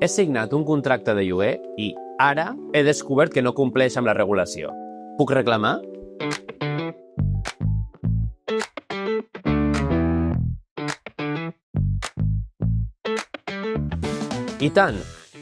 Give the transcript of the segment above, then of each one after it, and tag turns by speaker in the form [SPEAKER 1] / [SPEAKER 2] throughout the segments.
[SPEAKER 1] He signat un contracte de lloguer i ara he descobert que no compleix amb la regulació. Puc reclamar? I tant!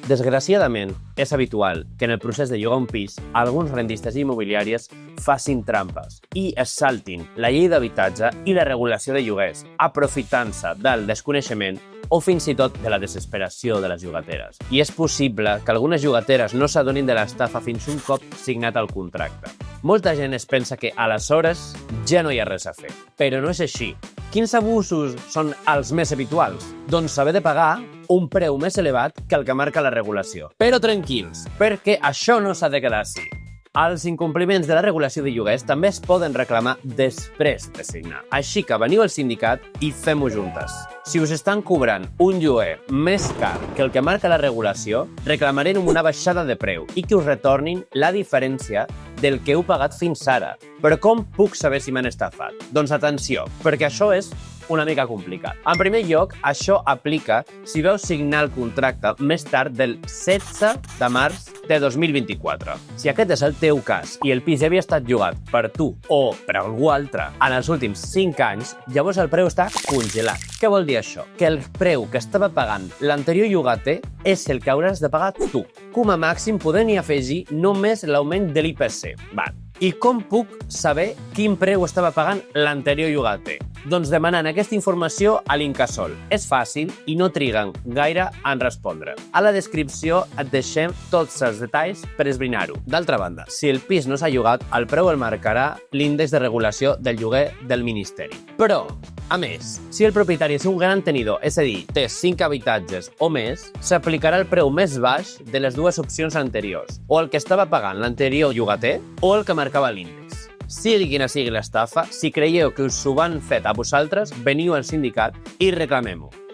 [SPEAKER 1] Desgraciadament, és habitual que en el procés de llogar un pis alguns rendistes immobiliàries facin trampes i es saltin la llei d'habitatge i la regulació de lloguers, aprofitant-se del desconeixement o fins i tot de la desesperació de les llogateres. I és possible que algunes llogateres no s'adonin de l'estafa fins un cop signat el contracte. Molta gent es pensa que aleshores ja no hi ha res a fer, però no és així. Quins abusos són els més habituals? Doncs haver de pagar un preu més elevat que el que marca la regulació. Però tranquils, perquè això no s'ha de quedar així. Els incompliments de la regulació de lloguers també es poden reclamar després de signar. Així que veniu al sindicat i fem-ho juntes. Si us estan cobrant un lloguer més car que el que marca la regulació, reclamarem una baixada de preu i que us retornin la diferència del que heu pagat fins ara. Però com puc saber si m'han estafat? Doncs atenció, perquè això és una mica complicat. En primer lloc, això aplica si veu signar el contracte més tard del 16 de març de 2024. Si aquest és el teu cas i el pis ja havia estat llogat per tu o per algú altre en els últims 5 anys, llavors el preu està congelat. Què vol dir això? Que el preu que estava pagant l'anterior llogater és el que hauràs de pagar tu. Com a màxim podem-hi afegir només l'augment de l'IPC. I com puc saber quin preu estava pagant l'anterior llogater? Doncs demanant aquesta informació a l'Incasòl. És fàcil i no triguen gaire en respondre. A la descripció et deixem tots els detalls per esbrinar-ho. D'altra banda, si el pis no s'ha llogat, el preu el marcarà l'índex de regulació del lloguer del Ministeri. Però, a més, si el propietari és un gran tenidor, és a dir, té 5 habitatges o més, s'aplicarà el preu més baix de les dues opcions anteriors, o el que estava pagant l'anterior llogater o el que marcava l'índex. Sigui quina sigui l'estafa, si creieu que us ho van fet a vosaltres, veniu al sindicat i reclamem-ho.